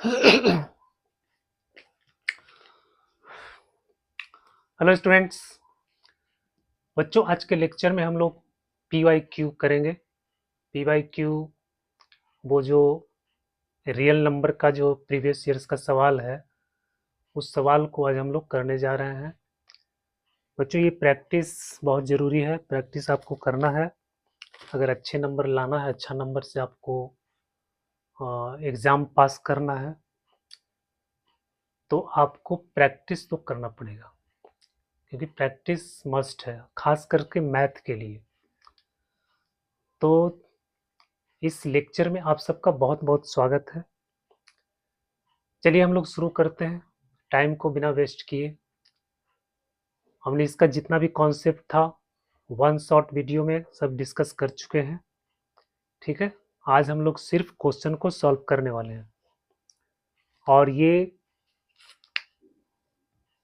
Hello students. बच्चों, आज के लेक्चर में हम लोग PYQ करेंगे। PYQ वो जो रियल नंबर का जो प्रीवियस ईयर्स का सवाल है, उस सवाल को आज हम लोग करने जा रहे हैं। बच्चों, ये प्रैक्टिस बहुत ज़रूरी है। प्रैक्टिस आपको करना है। अगर अच्छे नंबर लाना है, अच्छा नंबर से आपको एग्ज़ाम पास करना है, तो आपको प्रैक्टिस तो करना पड़ेगा, क्योंकि प्रैक्टिस मस्ट है, खास करके मैथ के लिए। तो इस लेक्चर में आप सबका बहुत बहुत स्वागत है। चलिए हम लोग शुरू करते हैं, टाइम को बिना वेस्ट किए। हमने इसका जितना भी कॉन्सेप्ट था वन शॉट वीडियो में सब डिस्कस कर चुके हैं। ठीक है, आज हम लोग सिर्फ क्वेश्चन को सॉल्व करने वाले हैं, और ये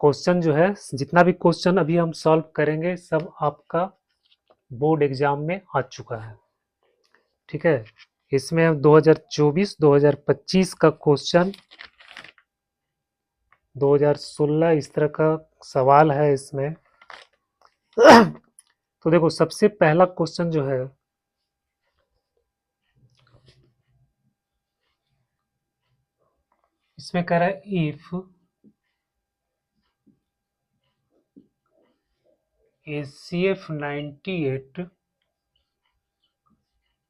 क्वेश्चन जो है, जितना भी क्वेश्चन अभी हम सॉल्व करेंगे, सब आपका बोर्ड एग्जाम में आ चुका है। ठीक है, इसमें 2024-2025 का क्वेश्चन, 2016 इस तरह का सवाल है इसमें। तो देखो, सबसे पहला क्वेश्चन जो है, इसमें कह रहा है if ACF 98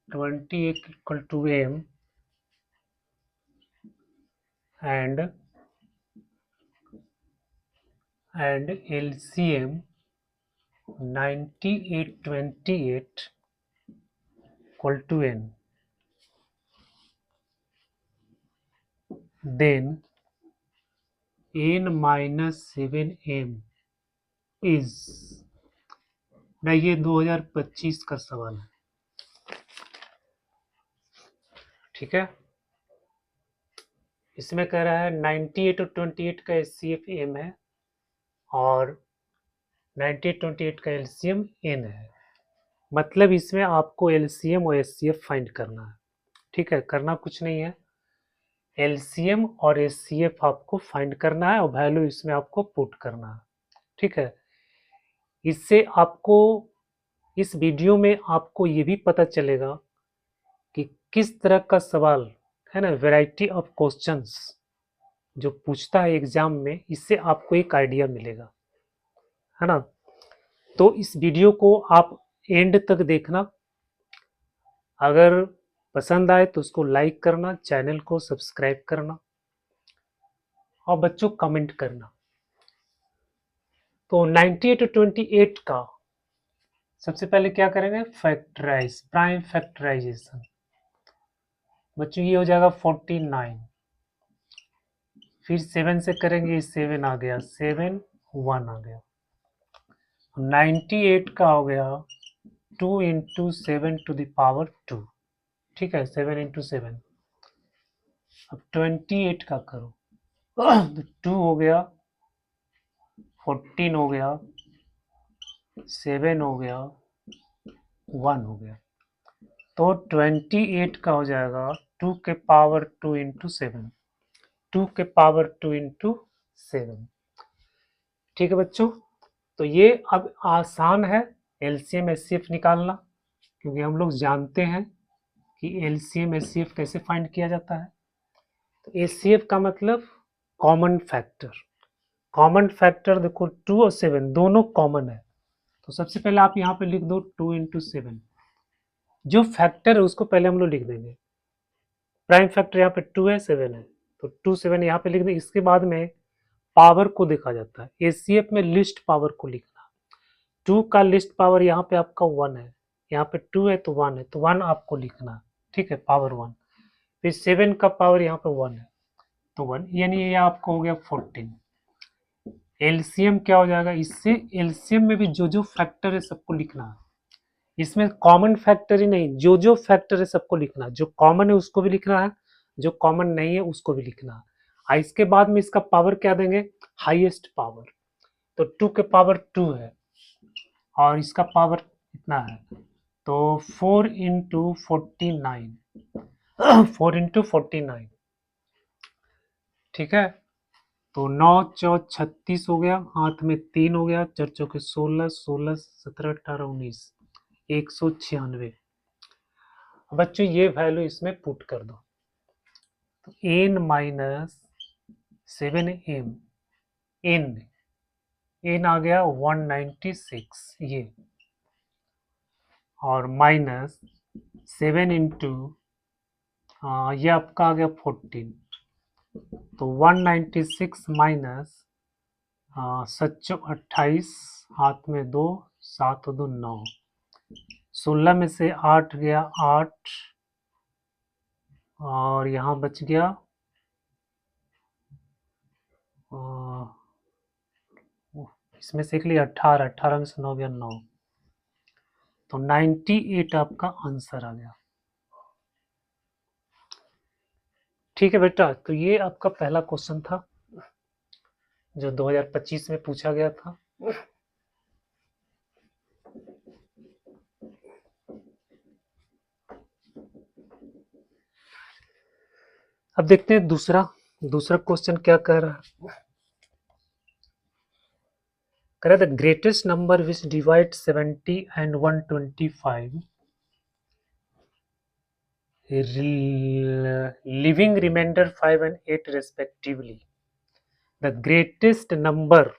28 equal to M and LCM 98 28 equal to N, then N minus 7M is, ना ये 2025 का सवाल है। ठीक है, इसमें कह रहा है 98 और 28 का HCF M है और 98 28 का LCM N है। मतलब इसमें आपको LCM और HCF फाइंड करना है। ठीक है, करना कुछ नहीं है, LCM और HCF आपको फाइंड करना है और वैल्यू इसमें आपको पुट करना है। ठीक है, इससे आपको इस वीडियो में आपको ये भी पता चलेगा कि किस तरह का सवाल है ना, वैरायटी ऑफ क्वेश्चंस जो पूछता है एग्जाम में, इससे आपको एक आइडिया मिलेगा, है ना। तो इस वीडियो को आप एंड तक देखना। अगर पसंद आए तो उसको लाइक करना, चैनल को सब्सक्राइब करना और बच्चों कमेंट करना। तो 98 और 28 का सबसे पहले क्या करेंगे, फैक्टराइज, प्राइम फैक्टराइजेशन। बच्चों ये हो जाएगा 49, फिर 7 से करेंगे, 7 आ गया, 7 1 आ गया। 98 का हो गया 2 इंटू 7 टू द पावर 2। ठीक है, 7 इंटू 7। अब 28 का करो तो 2 हो गया, 14 हो गया, 7 हो गया, 1 हो गया। तो 28 का हो जाएगा 2 के पावर 2 इंटू 7, 2 के पावर 2 इंटू 7। ठीक है बच्चों, तो ये अब आसान है LCM HCF निकालना, क्योंकि हम लोग जानते हैं कि LCM HCF कैसे फाइंड किया जाता है। तो HCF का मतलब कॉमन फैक्टर। कॉमन फैक्टर देखो 2 और 7 दोनों कॉमन है, तो सबसे पहले आप यहाँ पे लिख दो 2 इंटू 7। जो फैक्टर है उसको पहले हम लोग लिख देंगे। प्राइम फैक्टर यहाँ पे 2 है, 7 है, तो 2 7 यहाँ पे लिख देंगे। इसके बाद में पावर को देखा जाता है। HCF में लिस्ट पावर को लिखना। 2 का लिस्ट पावर यहाँ पे आपका 1 है, यहाँ पे 2 है तो 1 है, तो 1 आपको लिखना। ठीक है, पावर 1। फिर 7 का पावर यहाँ पे 1 है तो 1, यानी ये आपको हो गया 14। LCM क्या हो जाएगा, इससे LCM में भी जो जो फैक्टर है सबको लिखना है। इसमें कॉमन फैक्टर ही नहीं, जो जो फैक्टर है सबको लिखना है। जो कॉमन है उसको भी लिखना है, जो कॉमन नहीं है उसको भी लिखना है। इसके बाद में इसका पावर क्या देंगे, हाईएस्ट पावर। तो 2 के पावर 2 है और इसका पावर इतना है, तो 4 इंटू 49, 4 इंटू 49। ठीक है। तो 9 चौ 36 हो गया, हाथ में 3 हो गया, 4 चौके 16, 16 17 18 19, 196। बच्चों ये वैल्यू इसमें पुट कर दो, तो n माइनस 7m, n आ गया 196 ये, और माइनस 7 इंटू ये आपका आ गया 14, तो 196 माइनस 728, हाथ में 2, 7 2 9, 16 में से 8 गया 8, और यहाँ बच गया इसमें से एक लिए 18, 18 में से 9 गया 9, तो 98 आपका आंसर आ गया। ठीक है बेटा, तो ये आपका पहला क्वेश्चन था जो 2025 में पूछा गया था। अब देखते हैं दूसरा क्वेश्चन क्या कह रहा है। कह रहा है the greatest number which divide 70 and 125 leaving remainder 5 and 8 respectively. The greatest number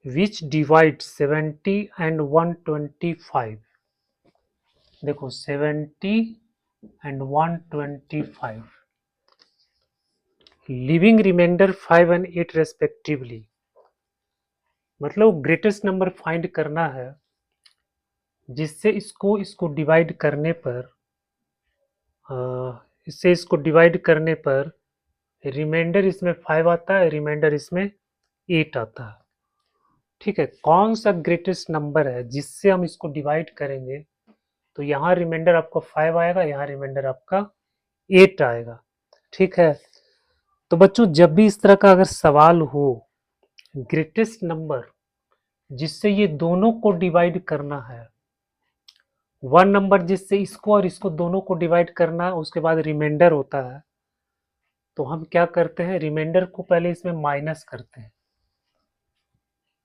which divides 70 and 125, देखो 70 and 125, leaving remainder 5 and 8 respectively, मतलब ग्रेटेस्ट नंबर फाइंड करना है जिससे इसको डिवाइड करने पर इसको डिवाइड करने पर रिमाइंडर इसमें 5 आता है, रिमाइंडर इसमें 8 आता है। ठीक है, कौन सा ग्रेटेस्ट नंबर है जिससे हम इसको डिवाइड करेंगे, तो यहाँ रिमाइंडर आपका 5 आएगा, यहाँ रिमाइंडर आपका 8 आएगा। ठीक है, तो बच्चों जब भी इस तरह का अगर सवाल हो, ग्रेटेस्ट नंबर जिससे ये दोनों को डिवाइड करना है, वन नंबर जिससे इसको और इसको दोनों को डिवाइड करना है, उसके बाद रिमाइंडर होता है, तो हम क्या करते हैं, रिमाइंडर को पहले इसमें माइनस करते हैं।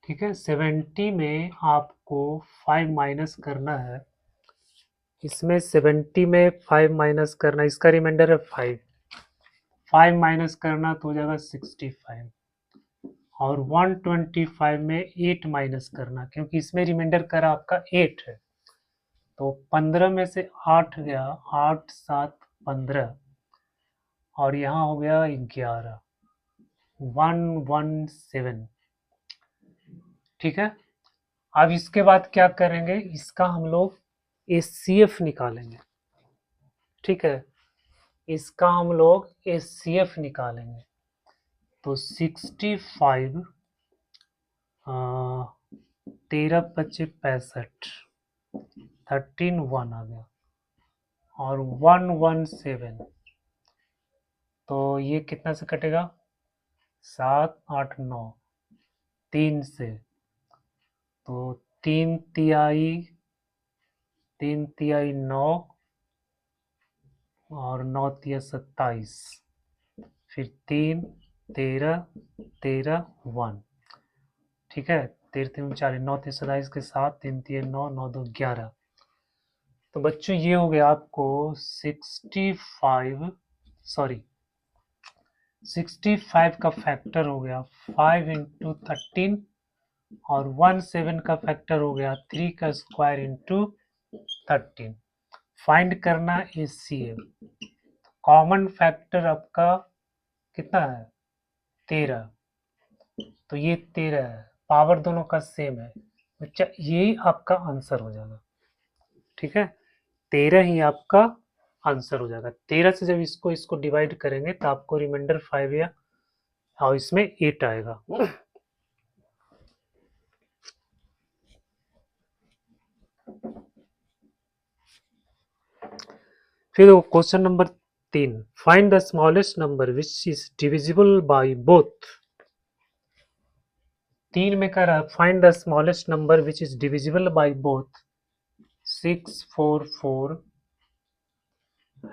ठीक है, 70 में आपको 5 माइनस करना है, इसमें 70 में 5 माइनस करना, इसका रिमाइंडर है 5 माइनस करना तो हो जाएगा 65, और 125 में 8 माइनस करना, क्योंकि इसमें रिमाइंडर करा आपका 8 है, तो 15 में से 8 गया, 8 7 15, और यहाँ हो गया 11, 117। ठीक है, अब इसके बाद क्या करेंगे, इसका हम लोग HCF निकालेंगे। ठीक है, इसका हम लोग HCF निकालेंगे, तो 65 13 25 65, 13 1 आ गया, और 117, तो ये कितना से कटेगा, 7 8 9, 3 से, तो 3 तिहाई 9, और 9 तिया 27, फिर 3 13 13 1। ठीक है, 13 3 40, 9 3 27 के साथ 3 3 9 9 2 11, तो बच्चों ये हो गया आपको 65 का फैक्टर हो गया 5 इंटू 13, और 17 का फैक्टर हो गया 3 का स्क्वायर इंटू 13। फाइंड करना HCF, कॉमन फैक्टर आपका कितना है, 13, तो ये 13 है, पावर दोनों का सेम है, बच्चा यही आपका आंसर हो जाएगा। ठीक है, 13 ही आपका आंसर हो जाएगा। 13 से जब इसको डिवाइड करेंगे तो आपको रिमाइंडर 5 या और इसमें 8 आएगा। फिर question number 3, find the smallest number which is divisible by both. 3 में कह रहा है find the smallest number which is divisible by both 644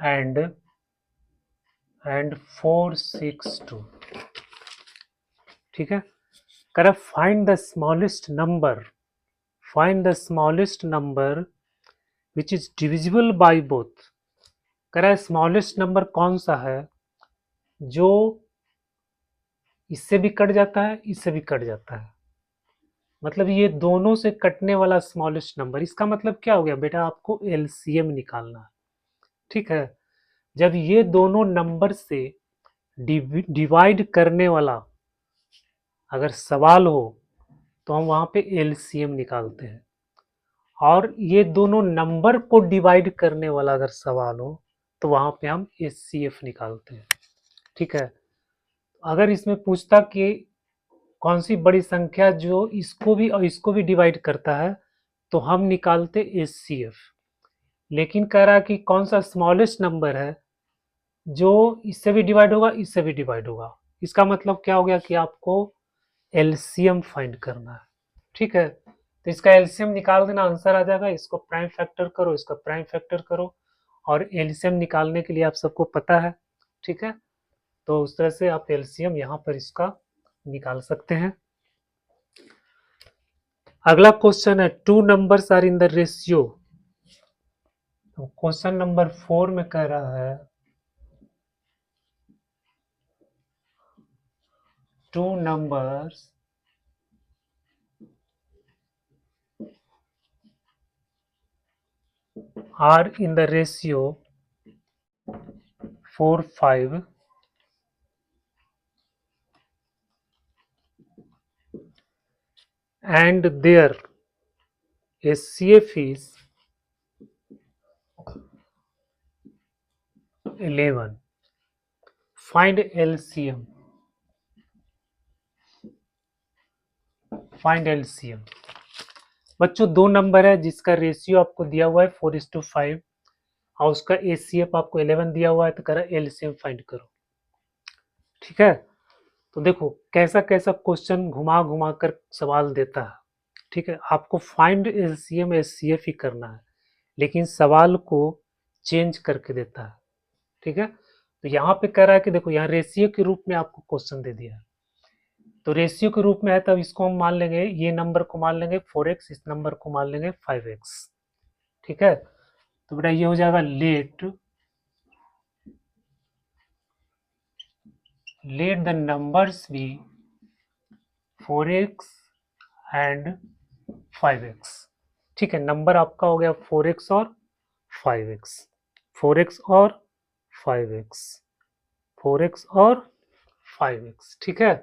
and and 462। ठीक है, कह रहा find the smallest number, find the smallest number which is divisible by both. कह रहा है स्मॉलेस्ट नंबर कौन सा है जो इससे भी कट जाता है, इससे भी कट जाता है, मतलब ये दोनों से कटने वाला स्मॉलेस्ट नंबर। इसका मतलब क्या हो गया बेटा, आपको एलसीएम निकालना है। ठीक है, जब ये दोनों नंबर से डिवाइड करने वाला अगर सवाल हो तो हम वहां पे एलसीएम निकालते हैं, और ये दोनों नंबर को डिवाइड करने वाला अगर सवाल हो तो वहां पे हम एचसीएफ निकालते हैं। ठीक है, अगर इसमें पूछता कि कौन सी बड़ी संख्या जो इसको भी और इसको भी डिवाइड करता है तो हम निकालते एचसीएफ। लेकिन कह रहा है कि कौन सा स्मॉलेस्ट नंबर है जो इससे भी डिवाइड होगा, इससे भी डिवाइड होगा। इसका मतलब क्या हो गया कि आपको एलसीएम फाइंड करना है। ठीक है, तो इसका एलसीएम निकाल देना, आंसर आ जाएगा। इसको प्राइम फैक्टर करो, इसका प्राइम फैक्टर करो, और एलसीएम निकालने के लिए आप सबको पता है। ठीक है, तो उस तरह से आप एलसीएम यहाँ पर इसका निकाल सकते हैं। अगला क्वेश्चन है two numbers are in the ratio. तो क्वेश्चन नंबर 4 में कह रहा है two numbers are in the ratio 4:5 and their HCF is 11. Find LCM. Find LCM. बच्चों दो नंबर है जिसका रेशियो आपको दिया हुआ है 4:5 और उसका HCF आपको 11 दिया हुआ है, तो कह रहा है LCM फाइंड करो। ठीक है, तो देखो कैसा कैसा क्वेश्चन घुमा घुमा कर सवाल देता है। ठीक है, आपको फाइंड एलसीएम एचसीएफ ही करना है, लेकिन सवाल को चेंज करके देता है। ठीक है, तो यहाँ पे कह रहा है कि देखो यहाँ रेशियो के रूप में आपको क्वेश्चन दे दिया है, तो रेशियो के रूप में है तब इसको हम मान लेंगे, ये नंबर को मान लेंगे 4x, इस नंबर को मान लेंगे 5x। ठीक है, तो बेटा ये हो जाएगा let the numbers be 4x and 5x। ठीक है, नंबर आपका हो गया 4x और 5x, 4x और 5x, 4x और 5x। ठीक है,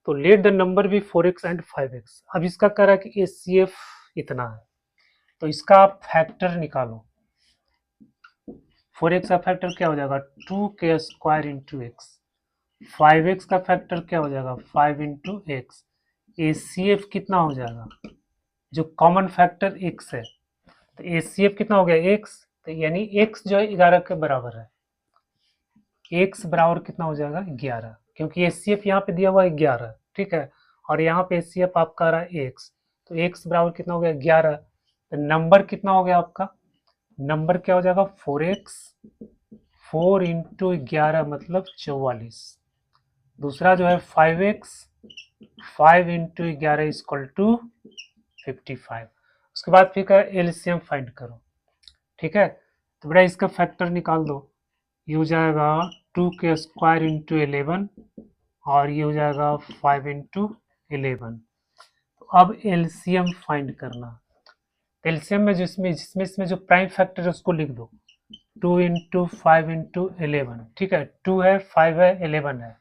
तो लेट द नंबर भी 4x एंड 5x। अब इसका कह रहा है कि एचसीएफ इतना है, तो इसका आप फैक्टर निकालो। 4x का फैक्टर क्या हो जाएगा 2k² इंटू एक्स, 5x का फैक्टर क्या हो जाएगा 5 इंटू एक्स। एचसीएफ कितना हो जाएगा, जो कॉमन फैक्टर x है, तो एचसीएफ कितना हो गया x, तो यानी x जो है 11 के बराबर है। x बराबर कितना हो जाएगा 11, क्योंकि एचसीएफ यहाँ पे दिया हुआ है 11। ठीक है, और यहाँ पे एचसीएफ आपका आ रहा है x, तो x बराबर कितना हो गया 11। तो नंबर कितना हो गया आपका, नंबर क्या हो जाएगा 4x, 4 इंटू 11 मतलब 44। दूसरा जो है 5x, 5 इंटू 11 इक्वल टू 55। उसके बाद फिर एलसीएम फाइंड करो। ठीक है, तो बेटा इसका फैक्टर निकाल दो, ये हो जाएगा 2k² इंटू 11 और ये हो जाएगा 5 इंटू 11। तो अब एलसीएम फाइंड करना, एलसीएम में जिसमें जिसमें इसमें जो प्राइम फैक्टर है उसको लिख दो, 2 इंटू 5 इंटू 11। ठीक है, 2 है 5 है 11 है,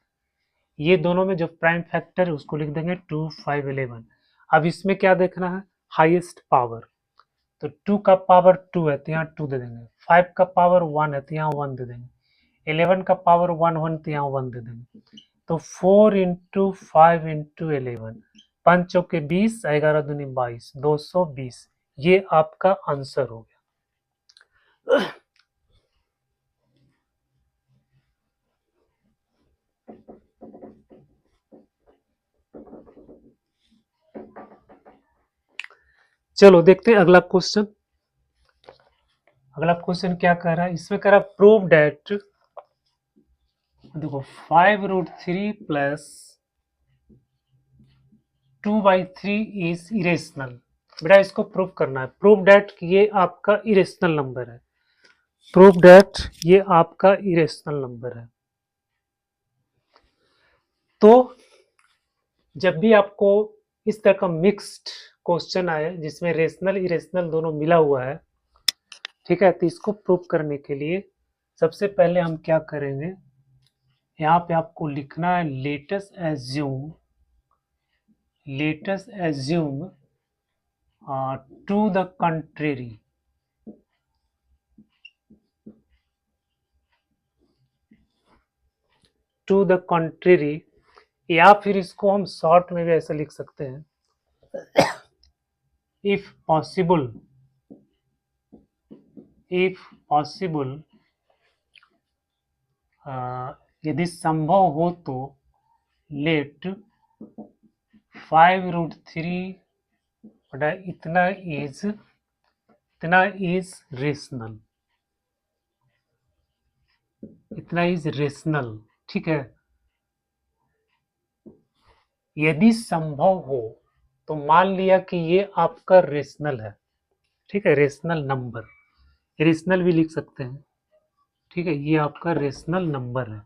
ये दोनों में जो प्राइम फैक्टर है उसको लिख देंगे 2 5 11। अब इसमें क्या देखना है हाईएस्ट पावर, तो 2 का पावर 2 है तो यहाँ 2 दे देंगे, 5 का पावर 1 है तो यहाँ 1 दे देंगे, 11 का पावर 1 1 तो यहाँ 1 दे देंगे। तो 4 इंटू 5 इंटू 11, 5 चौके 20, 11 दूनी 22, 220। ये आपका आंसर हो गया। चलो देखते हैं अगला क्वेश्चन। अगला क्वेश्चन क्या कह रहा है, इसमें कह रहा है प्रूव डैट, देखो 5√3 प्लस 2/3 इज इरेशनल। बेटा इसको प्रूव करना है, प्रूव डैट ये आपका इरेशनल नंबर है, प्रूव डैट ये आपका इरेशनल नंबर है। तो जब भी आपको इस तरह का मिक्स्ड क्वेश्चन आए जिसमें रेशनल इरेशनल दोनों मिला हुआ है, ठीक है, तो इसको प्रूव करने के लिए सबसे पहले हम क्या करेंगे, यहाँ पे आपको लिखना है let's assume to the contrary, to the contrary, या फिर इसको हम शॉर्ट में भी ऐसा लिख सकते हैं, इफ पॉसिबल यदि संभव हो तो लेट 5√3 बटा इतना इज रेशनल, इतना इज रेशनल, ठीक है। यदि संभव हो तो मान लिया कि ये आपका रेशनल है, ठीक है, रेशनल नंबर, रेशनल भी लिख सकते हैं, ठीक है, ये आपका रेशनल नंबर है,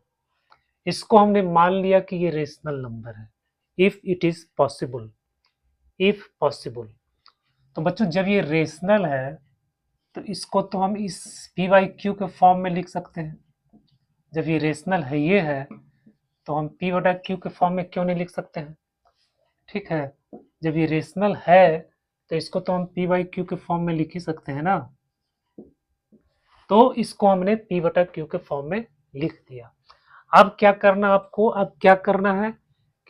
इसको हमने मान लिया कि ये रेशनल नंबर है, if it is possible, if possible. तो बच्चों जब ये रेशनल है तो इसको तो हम इस p/q के फॉर्म में लिख सकते हैं, जब ये रेशनल है ये है तो हम p/q के फॉर्म में क्यों नहीं लिख सकते हैं, ठीक है, जब ये रेशनल है तो इसको तो हम p/q के फॉर्म में लिख ही सकते हैं ना, तो इसको हमने p/q के फॉर्म में लिख दिया। अब क्या करना आपको, अब क्या करना है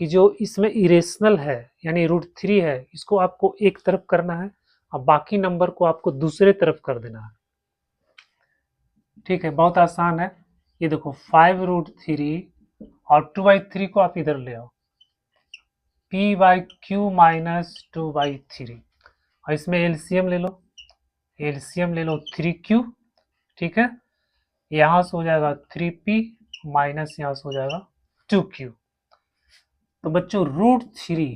कि जो इसमें इरेशनल है यानी √3 है, इसको आपको एक तरफ करना है और बाकी नंबर को आपको दूसरे तरफ कर देना है, ठीक है, बहुत आसान है। ये देखो 5√3 और 2/3 को आप इधर ले आओ, p/q माइनस 2/3, और इसमें एलसीएम ले लो, एलसीएम ले लो 3q, ठीक है, यहाँ से हो जाएगा 3p माइनस यहाँ से हो जाएगा 2q। तो बच्चों √3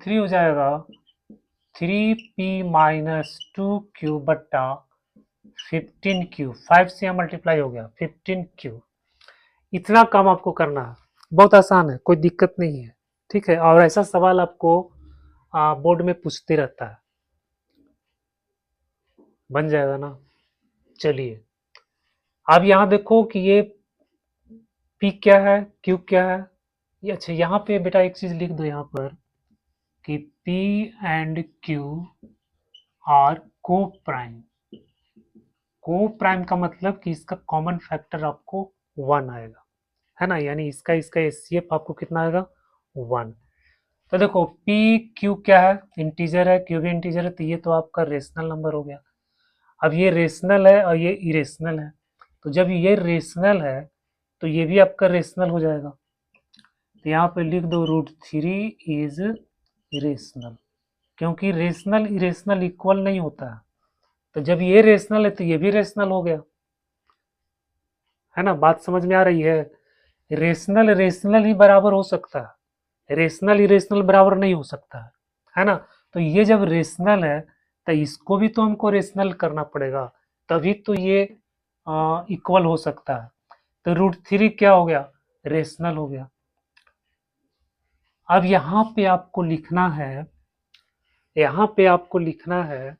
हो जाएगा 3p माइनस 2q बट्टा 15q, 5 से यहाँ मल्टीप्लाई हो गया 15q। इतना काम आपको करना है, बहुत आसान है, कोई दिक्कत नहीं है, ठीक है, और ऐसा सवाल आपको बोर्ड में पूछते रहता है, बन जाएगा ना। चलिए अब यहाँ देखो कि ये p क्या है, q क्या है, ये अच्छा यहाँ पे बेटा एक चीज लिख दो यहाँ पर कि p एंड q आर को प्राइम, को प्राइम का मतलब कि इसका कॉमन फैक्टर आपको 1 आएगा, है ना, यानी इसका HCF आपको कितना आएगा 1। तो देखो p q क्या है, इंटीजर है, q भी इंटीजर है, तो ये तो आपका रेशनल नंबर हो गया। अब ये रेशनल है और ये इरेशनल है, तो जब ये रेशनल है तो ये भी आपका रेशनल हो जाएगा, तो यहाँ पे लिख दो √3 इज रेशनल, क्योंकि रेशनल इरेशनल इक्वल नहीं होता है, तो जब ये रेशनल है तो ये भी रेशनल हो गया, है ना, बात समझ में आ रही है। रेशनल ही बराबर हो सकता है, रेशनल इरेशनल बराबर नहीं हो सकता है ना, तो ये जब रेशनल है तो इसको भी तो हमको रेशनल करना पड़ेगा, तभी तो ये इक्वल हो सकता है, तो √3 क्या हो गया, रेशनल हो गया। अब यहाँ पे आपको लिखना है, यहाँ पे आपको लिखना है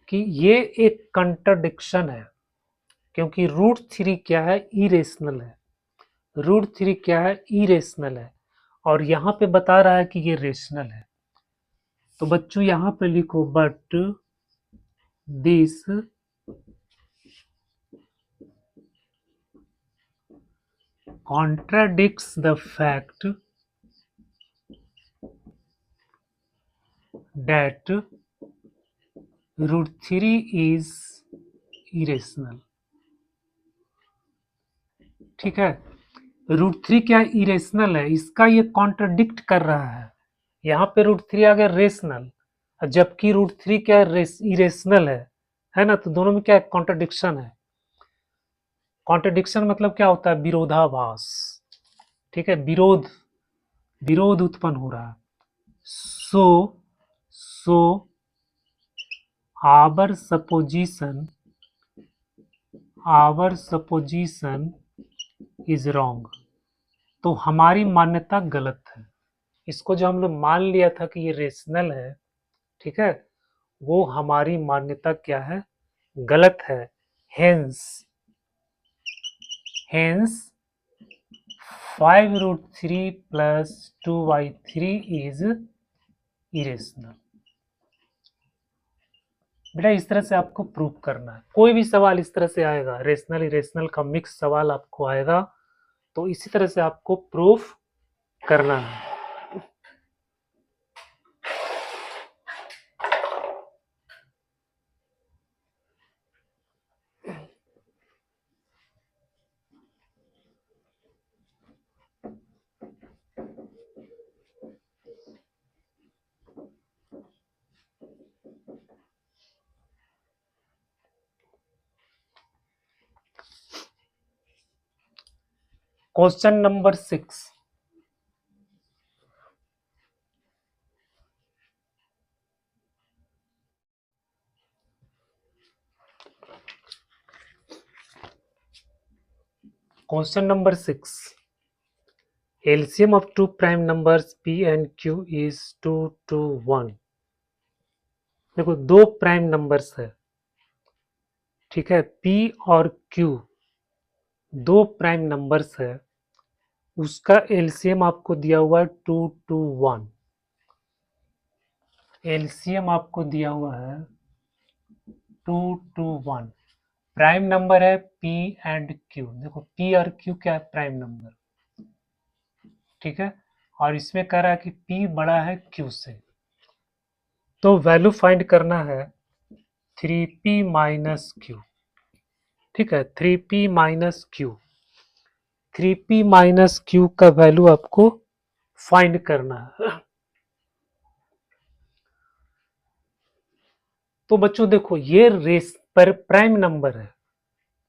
कि ये एक कंट्राडिक्शन है, क्योंकि √3 क्या है, इरेशनल है, √3 क्या है, इरेशनल है, और यहाँ पे बता रहा है कि ये रेशनल है। तो बच्चों यहाँ पे लिखो but this contradicts the fact that √3 is irrational, ठीक है, √3 क्या इरेशनल है, इसका ये कॉन्ट्रडिक्ट कर रहा है, यहाँ पे √3 आ गया रेशनल, जबकि √3 क्या इरेशनल है है ना। तो दोनों में क्या है, कॉन्ट्रडिक्शन है। कॉन्ट्रडिक्शन मतलब क्या होता है, विरोधाभास। ठीक है, विरोध, विरोध उत्पन्न हो रहा है। So so our supposition, our supposition is wrong. तो हमारी मान्यता गलत है। इसको जो हम लोग मान लिया था कि ये रेशनल है, ठीक है, वो हमारी मान्यता क्या है, गलत है। Hence, hence 5√3 plus 2/3 is irrational. बेटा इस तरह से आपको प्रूव करना है। कोई भी सवाल इस तरह से आएगा, रेशनल इरेशनल का मिक्स सवाल आपको आएगा, तो इसी तरह से आपको प्रूफ करना है। Question number 6, question number 6, LCM of two prime numbers p and q is 2 to 1। देखो दो प्राइम नंबर्स है, ठीक है, p और q दो प्राइम नंबर्स है, उसका एलसीएम आपको दिया हुआ है 2 to 1। एलसीएम आपको दिया हुआ है 2 to 1। प्राइम नंबर है p एंड q। देखो p और q क्या है, प्राइम नंबर, ठीक है, और इसमें कह रहा है कि p बड़ा है q से। तो वैल्यू फाइंड करना है 3p माइनस q। ठीक है, 3p minus q, 3p minus q का वैल्यू आपको फाइंड करना है। तो बच्चों देखो ये रेस पर प्राइम नंबर है,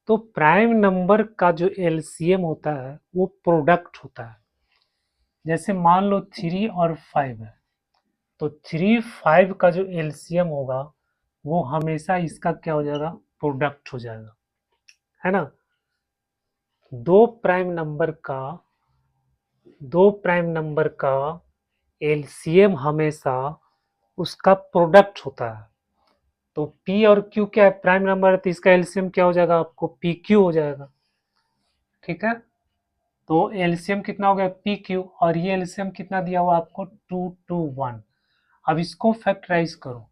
तो प्राइम नंबर का जो एलसीएम होता है वो प्रोडक्ट होता है। जैसे मान लो 3 और 5 है, तो 3 5 का जो एलसीएम होगा वो हमेशा इसका क्या हो जाएगा, प्रोडक्ट हो जाएगा, है ना। दो प्राइम नंबर का, दो प्राइम नंबर का एलसीएम हमेशा उसका प्रोडक्ट होता है। तो P और Q क्या है, प्राइम नंबर है, तो इसका एलसीएम क्या हो जाएगा, आपको PQ हो जाएगा। ठीक है, तो एलसीएम कितना हो गया, PQ, और ये एलसीएम कितना दिया हुआ आपको 2 to 1। अब इसको फैक्टराइज करो,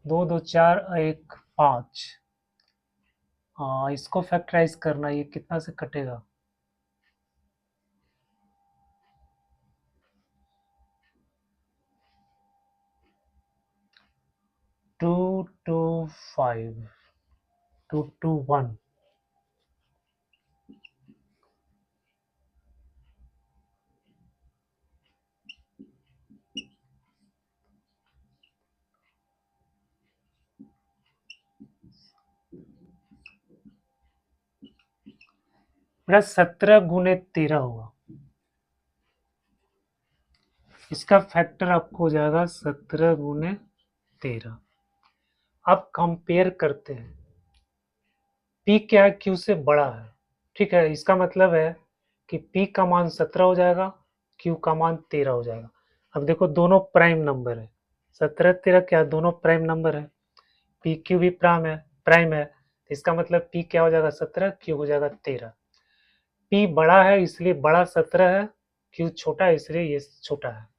2 2 4 1 5, इसको फैक्टराइज करना, ये कितना से कटेगा, 2 to 5, 2 to 1। मेरा 17 गुने 13 होगा, इसका फैक्टर आपको हो जाएगा 17 गुने 13। अब कंपेयर करते हैं, P क्या है, Q से बड़ा है, ठीक है, इसका मतलब है कि P का मान 17 हो जाएगा, Q का मान 13 हो जाएगा। अब देखो दोनों प्राइम नंबर है, 17 13 क्या, दोनों प्राइम नंबर है, पी क्यू भी प्राइम है, तो इसका मतलब P क्या हो जाएगा 17, Q हो जाएगा 13। P बड़ा है इसलिए बड़ा 17 है, Q छोटा है इसलिए ये छोटा है।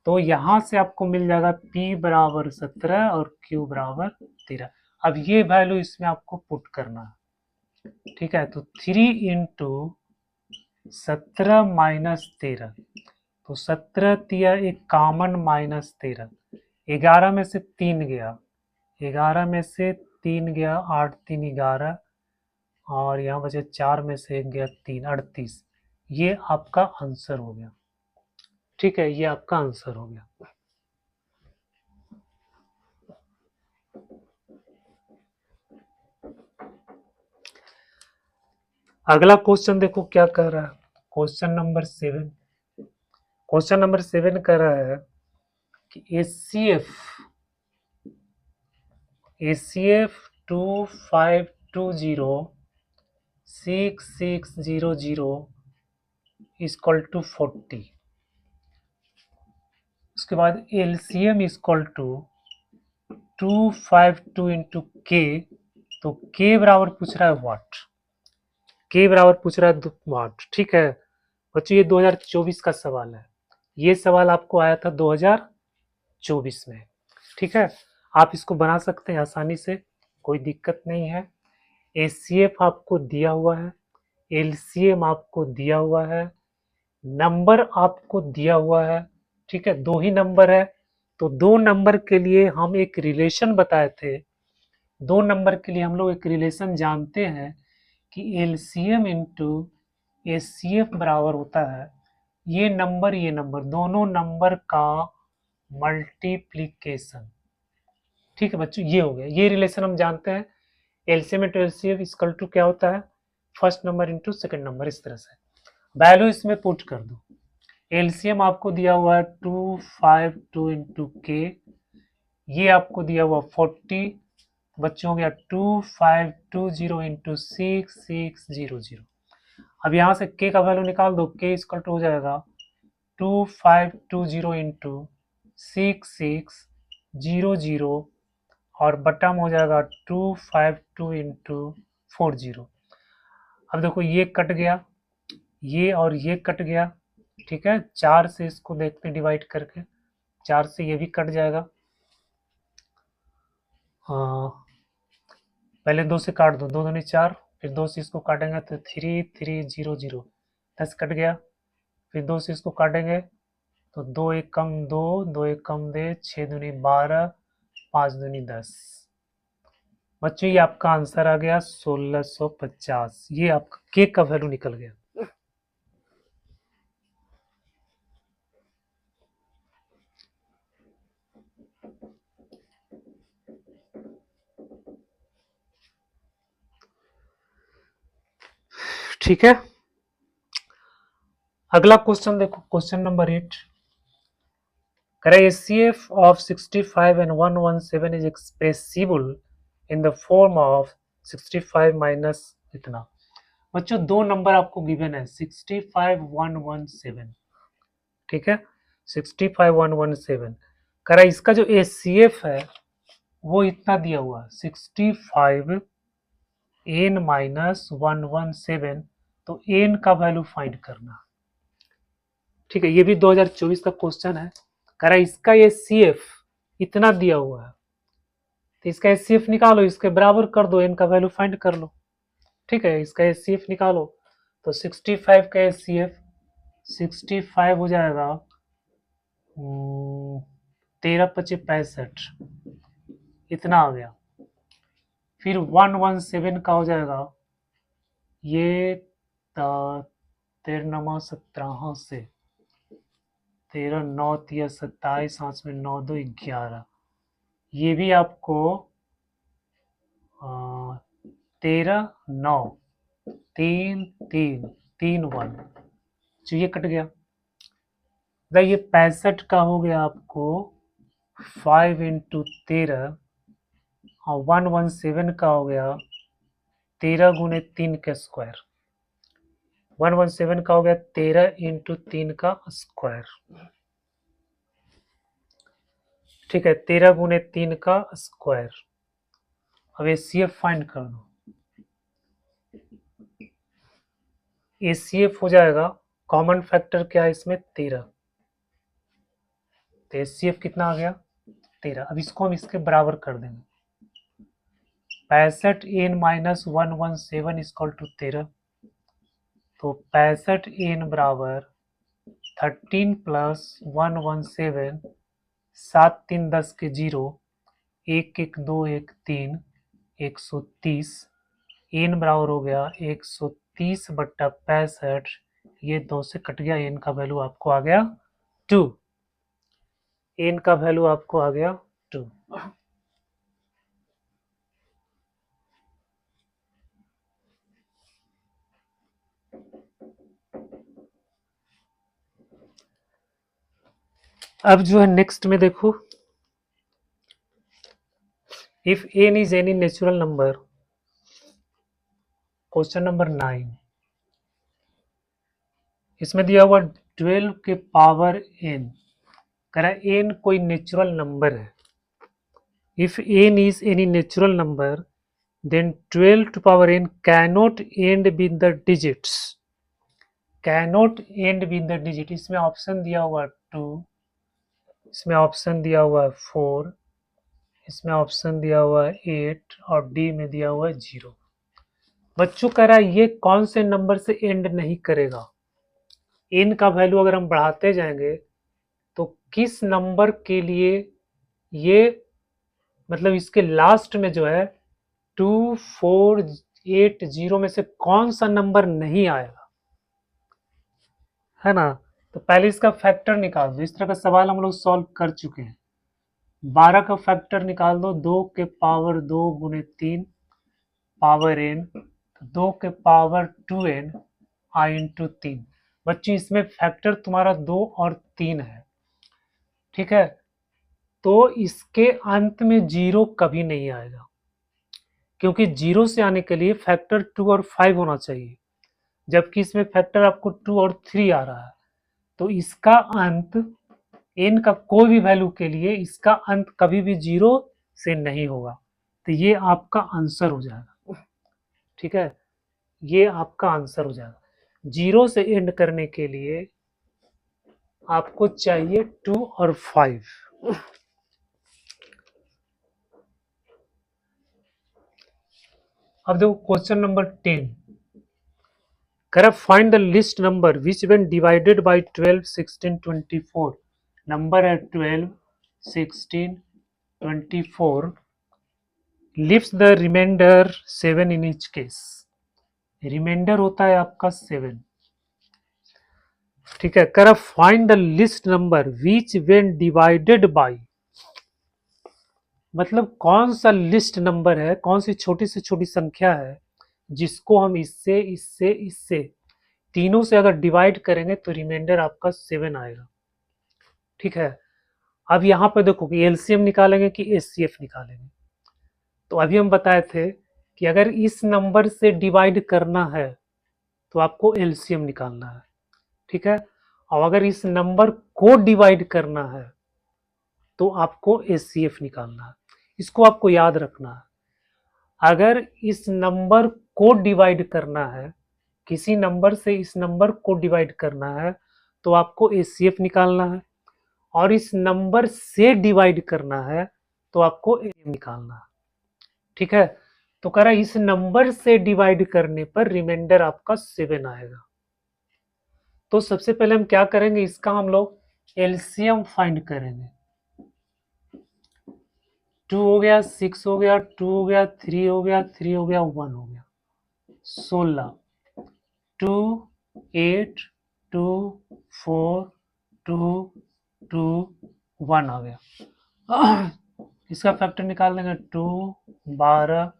तो यहाँ से आपको मिल जाएगा P बराबर 17 और Q बराबर 13। अब ये वैल्यू इसमें आपको पुट करना है, ठीक है, तो 3 इंटू 17 माइनस 13, तो 17 दिया एक कॉमन माइनस 13, 11 में से 3 गया, 11 में से 3 गया, 8 3 11, और यहाँ बचे 4 में से 1 गया 3, 38। ये आपका आंसर हो गया, ठीक है, ये आपका आंसर हो गया। अगला क्वेश्चन देखो क्या कह रहा है। क्वेश्चन नंबर 7 कह रहा है कि ACF 2520 6600 इज इक्वल टू 40। उसके बाद LCM is equal to 252 into K, तो के बराबर पूछ रहा है वाट, के बराबर पूछ रहा है वाट। ठीक है बच्चों, ये 2024 का सवाल है, ये सवाल आपको आया था 2024 में। ठीक है, आप इसको बना सकते हैं आसानी से, कोई दिक्कत नहीं है। ACF आपको दिया हुआ है, LCM आपको दिया हुआ है, नंबर आपको दिया हुआ है। ठीक है, दो ही नंबर है, तो दो नंबर के लिए हम एक रिलेशन बताए थे, दो नंबर के लिए हम लोग एक रिलेशन जानते हैं कि LCM इंटू ACF बराबर होता है ये नंबर दोनों नंबर का मल्टीप्लीकेशन। ठीक है बच्चों, ये हो गया, ये रिलेशन हम जानते हैं। LCM into LCF equal to क्या होता है, first number into second number, इस तरह से वैल्यू इसमें पुट कर दो। LCM आपको दिया हुआ है 252 इंटू के, ये आपको दिया हुआ 40, बच्चों हो गया 2520 इंटू 6600। अब यहाँ से के का वैल्यू निकाल दो, के इक्वल टू हो जाएगा 2520 इंटू 6600 और बटम हो जाएगा 252 इंटू 40। अब देखो ये कट गया, ये और ये कट गया। ठीक है, 4 से इसको देखते हैं डिवाइड करके, 4 से ये भी कट जाएगा। हाँ, पहले 2 से काट दो, 2 दूनी 4, फिर 2 से इसको काटेंगे तो 3300, 10 कट गया। फिर 2 से इसको काटेंगे तो 2 एक कम 2, 2 एक कम दे, 6 दूनी 12, 5 दूनी 10। बच्चों ये आपका आंसर आ गया 1650, ये आपका के का वैल्यू निकल गया। ठीक है, अगला क्वेश्चन देखो, क्वेश्चन नंबर 8 करें ACF of 65 and 117 is expressible in the form of 65 minus इतना। बच्चों दो नंबर आपको गिवन है 65117। ठीक है, 65117 करा, इसका जो ACF है वो इतना दिया हुआ 65 n माइनस 117, तो n का वैल्यू फाइंड करना। ठीक है, ये भी 2024 का क्वेश्चन है, कह रहा है इसका ACF इतना दिया हुआ है, तो इसका ACF निकालो, इसके बराबर कर दो, n का वैल्यू फाइंड कर लो। ठीक है, इसका ACF निकालो, तो 65 का ACF 65 हो जाएगा 13×25 65, इतना आ गया। फिर 117 का हो जाएगा ये 13 17 से 13 9 3 27, 5 में 9 2 11, ये भी आपको 13 9 3 3 3 1, जो ये कट गया। ये 65 का हो गया आपको 5 इंटू 13, और 117 का हो गया 13 गुने 3 का स्क्वायर। 117 का हो गया 13 इंटू 3 का स्क्वायर। ठीक है, 13 गुने 3 का स्क्वायर। अब ACF फाइंड कर दो, ACF हो जाएगा, कॉमन फैक्टर क्या है इसमें 13, तो ACF कितना आ गया 13। अब इसको हम इसके बराबर कर देंगे, 65 n माइनस 117 इक्वल टू 13, तो 65 n बराबर 13 प्लस 117, 7 3 10 के 0, 1 1 2 1 3, 130, n बराबर हो गया 130 बट्टा 65, ये 2 से कट गया, n का वैल्यू आपको आ गया 2, n का वैल्यू आपको आ गया 2। अब जो है नेक्स्ट में देखो, if n is any natural number, question number 9, इसमें दिया हुआ 12 के पावर एन, कह रहा है एन कोई नेचुरल नंबर है। If n is any natural number then 12 to power n cannot end with the digits, cannot end with the digit। इसमें ऑप्शन दिया हुआ 2, इसमें ऑप्शन दिया हुआ 4, इसमें ऑप्शन दिया हुआ 8 और डी में दिया हुआ 0। बच्चों कह रहा है ये कौन से नंबर से एंड नहीं करेगा, n का वैल्यू अगर हम बढ़ाते जाएंगे तो किस नंबर के लिए ये, मतलब इसके लास्ट में जो है 2 4 8 0 में से कौन सा नंबर नहीं आएगा, है ना। तो पहले इसका फैक्टर निकाल दो, इस तरह का सवाल हम लोग सॉल्व कर चुके हैं। 12 का फैक्टर निकाल दो, 2 के पावर 2 गुने 3 पावर n, 2 के पावर 2n आई इंटू 3। बच्चों इसमें फैक्टर तुम्हारा 2 और 3 है, ठीक है। तो इसके अंत में 0 कभी नहीं आएगा, क्योंकि 0 से आने के लिए फैक्टर 2 और 5 होना चाहिए, जबकि इसमें फैक्टर आपको 2 और 3 आ रहा है। तो इसका अंत n का कोई भी वैल्यू के लिए इसका अंत कभी भी 0 से नहीं होगा। तो ये आपका आंसर हो जाएगा, ठीक है, ये आपका आंसर हो जाएगा। 0 से एंड करने के लिए आपको चाहिए 2 और 5। अब देखो क्वेश्चन नंबर 10, कह रहा find the least number which when divided by 12 16 24, number है 12 16 24, leaves the remainder 7 in each case. Remainder होता है आपका 7, ठीक है। कह रहा find the least number which when divided by, मतलब कौन सा लिस्ट नंबर है, कौन सी छोटी से छोटी संख्या है जिसको हम इससे इससे इससे तीनों से अगर डिवाइड करेंगे तो रिमाइंडर आपका 7 आएगा, ठीक है। अब यहाँ पे देखो कि एलसीएम निकालेंगे कि एचसीएफ निकालेंगे। तो अभी हम बताए थे कि अगर इस नंबर से डिवाइड करना है तो आपको एलसीएम निकालना है, ठीक है। और अगर इस नंबर को डिवाइड करना है तो आपको एचसीएफ निकालना है। इसको आपको याद रखना है। अगर इस नंबर को डिवाइड करना है, किसी नंबर से इस नंबर को डिवाइड करना है तो आपको एचसीएफ निकालना है, और इस नंबर से डिवाइड करना है तो आपको एम निकालना है, ठीक है। तो कह रहा है इस नंबर से डिवाइड करने पर रिमाइंडर आपका 7 आएगा। तो सबसे पहले हम क्या करेंगे, इसका हम लोग एलसीएम फाइंड करेंगे। 2 हो गया, 6 हो गया, 2 हो गया, 3 हो गया, 3 हो गया, 1 हो गया, 16, 2 8 2 4 2 2 1 आ गया। इसका फैक्टर निकाल देंगे, 2 12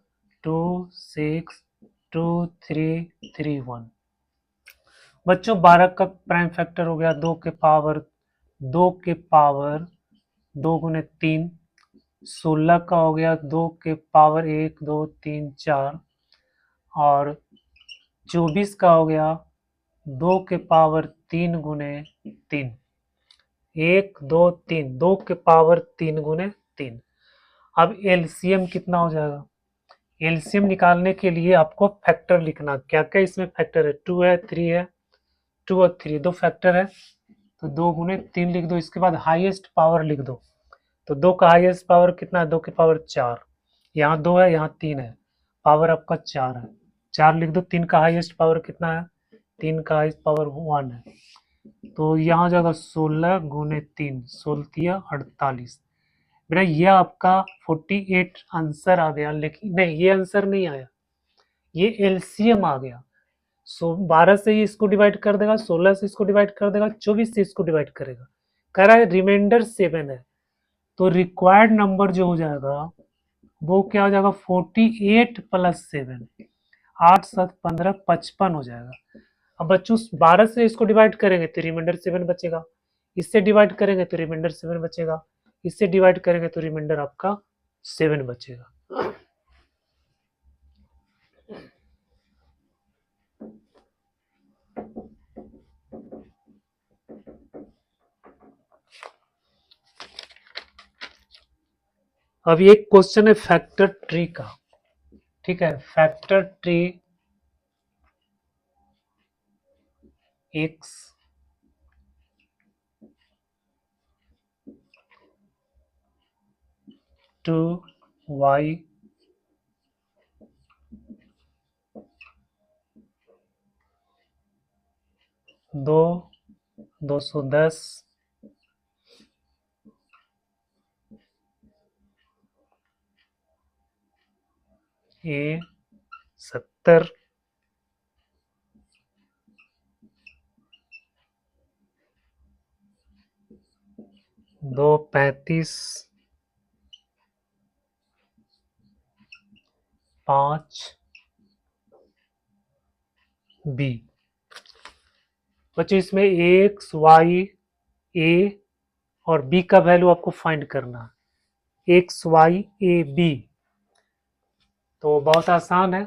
2 6 2 3 3 1। बच्चों 12 का प्राइम फैक्टर हो गया 2 के पावर 2 गुने 3, 16 का हो गया 2 के पावर 1 2 3 4, और 24 का हो गया 2 के पावर 3 गुने 3, 1 2 3, 2 के पावर 3 गुने 3। अब एलसीएम कितना हो जाएगा, एलसीएम निकालने के लिए आपको फैक्टर लिखना, क्या क्या इसमें फैक्टर है, 2 है 3 है, 2 और 3 दो फैक्टर है, तो 2 गुने 3 लिख दो। इसके बाद हाईएस्ट पावर लिख दो, तो 2 का हाईएस्ट पावर कितना है, 2 के पावर 4, यहाँ 2 है यहाँ 3 है, पावर आपका 4 है, 4 लिख दो। 3 का हाईएस्ट पावर कितना है, 3 का हाईएस्ट पावर 1 है, तो यहाँ जाएगा 16 गुने 3, 16 48। बेटा ये आपका 48 आंसर आ गया, लेकिन नहीं ये आंसर नहीं आया, ये एलसीएम आ गया। 12 से ही इसको डिवाइड कर देगा, 16 से इसको डिवाइड कर देगा, 24 से इसको डिवाइड करेगा। कह रहा है रिमाइंडर 7 है, तो रिक्वायर्ड नंबर जो हो जाएगा वो क्या हो जाएगा, 48 प्लस 7, 8 7 15 55 हो जाएगा। अब बच्चों 12 से इसको डिवाइड करेंगे तो रिमाइंडर 7 बचेगा, इससे डिवाइड करेंगे तो रिमाइंडर 7 बचेगा, इससे डिवाइड करेंगे तो रिमाइंडर आपका 7 बचेगा। अब ये क्वेश्चन है फैक्टर ट्री का, ठीक है। Factor tree x 2y 2 210 a 70 2 35 5 b। बच्चों इसमें एक्स वाई ए और बी का वैल्यू आपको फाइंड करना है, एक्स वाई ए बी। तो बहुत आसान है।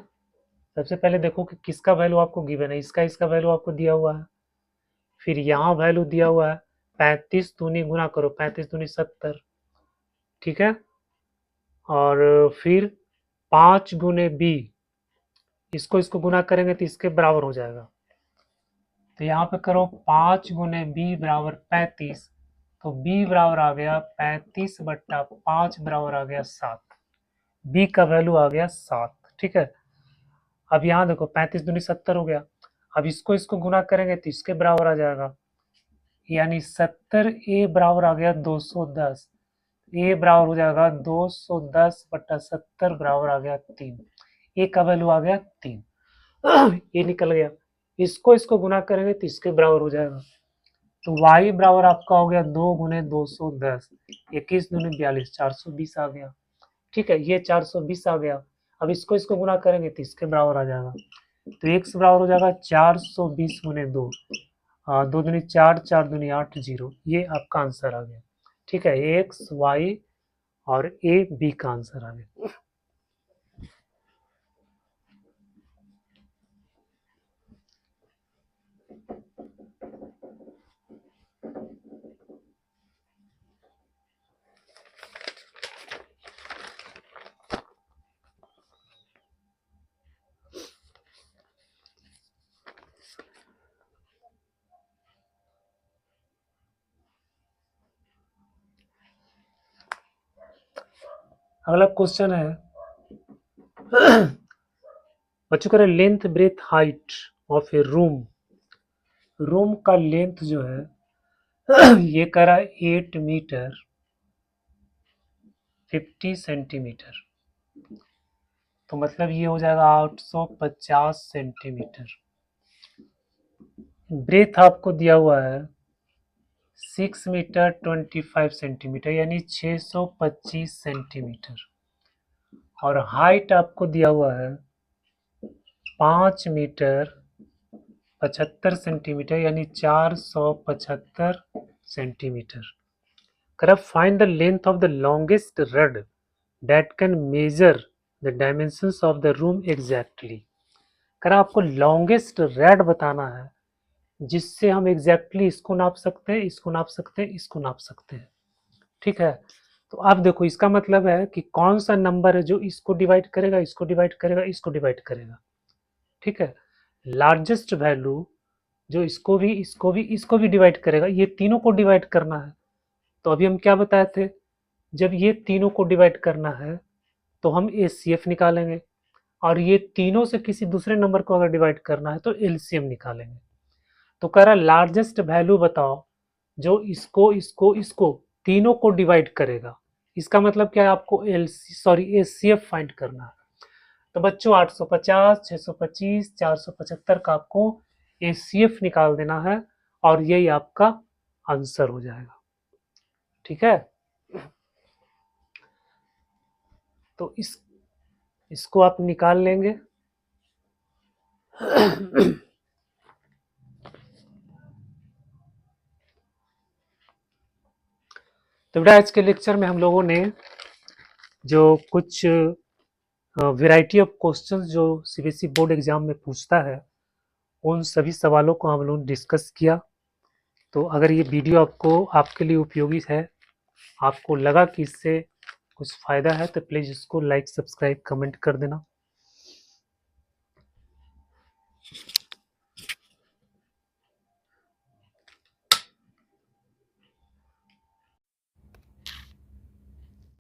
सबसे पहले देखो कि किसका वैल्यू आपको गिवन है, इसका वैल्यू आपको दिया हुआ है, फिर यहाँ वैल्यू दिया हुआ है, 35 दूनी गुना करो, 35 दूनी 70, ठीक है। और फिर 5 गुने बी, इसको गुना करेंगे तो इसके बराबर हो जाएगा। तो यहाँ पे करो 5 गुने बी बराबर 35, तो बी बराबर आ गया 35/5 बराबर आ गया 7। बी का वैल्यू आ गया 7, ठीक है। अब यहाँ देखो 35 दूनी 70 हो गया, अब इसको गुना करेंगे तो इसके बराबर आ जाएगा, यानी 70 ए बराबर आ गया 210, ए बराबर हो जाएगा 210/70 बराबर आ गया 3, ए का वैल्यू आ गया 3। ये निकल गया, इसको गुना करेंगे तो इसके बराबर हो जाएगा। तो y बराबर आपका हो गया 2 गुने 210, 21 दूनी 42, 420 आ गया, ठीक है। ये 420 आ गया। अब इसको गुना करेंगे तो इसके बराबर आ जाएगा, तो x बराबर हो जाएगा 420 गुने 2, 2 दूनी 4, 4 दूनी 8, 0। ये आपका आंसर आ गया, ठीक है। एक्स वाई और ए बी का आंसर आ गया। अगला क्वेश्चन है बच्चों कह रहे length breadth height of A room, room का लेंथ जो है ये कह रहा है 8 मीटर 50 सेंटीमीटर, तो मतलब ये हो जाएगा 850 सेंटीमीटर। ब्रेथ आपको दिया हुआ है 6 मीटर 25 सेंटीमीटर, यानी 625 सेंटीमीटर, और हाइट आपको दिया हुआ है 5 मीटर 75 सेंटीमीटर, यानी 475 सेंटीमीटर। कर find the length of the longest rod that can measure the dimensions of the room exactly. कर आपको लॉन्गेस्ट रेड बताना है जिससे हम एग्जैक्टली इसको नाप सकते हैं, इसको नाप सकते हैं, इसको नाप सकते हैं, ठीक है। तो आप देखो इसका मतलब है कि कौन सा नंबर है जो इसको डिवाइड करेगा, इसको डिवाइड करेगा, इसको डिवाइड करेगा, ठीक है। लार्जेस्ट वैल्यू जो इसको भी डिवाइड करेगा, ये तीनों को डिवाइड करना है। तो अभी हम क्या बताए थे, जब ये तीनों को डिवाइड करना है तो हम एचसीएफ निकालेंगे, और ये तीनों से किसी दूसरे नंबर को अगर डिवाइड करना है तो एलसीएम निकालेंगे। तो कह रहा लार्जेस्ट वैल्यू बताओ जो इसको तीनों को डिवाइड करेगा। इसका मतलब क्या है, आपको एचसीएफ फाइंड करना है। तो बच्चों 850, 625, 475 का आपको एचसीएफ निकाल देना है, और यही आपका आंसर हो जाएगा, ठीक है। तो इसको आप निकाल लेंगे। तो बेटा आज के लेक्चर में हम लोगों ने जो कुछ वैरायटी ऑफ क्वेश्चंस जो सीबीएसई बोर्ड एग्जाम में पूछता है उन सभी सवालों को हम लोगों ने डिस्कस किया। तो अगर ये वीडियो आपके लिए उपयोगी है, आपको लगा कि इससे कुछ फ़ायदा है, तो प्लीज़ इसको लाइक, सब्सक्राइब, कमेंट कर देना।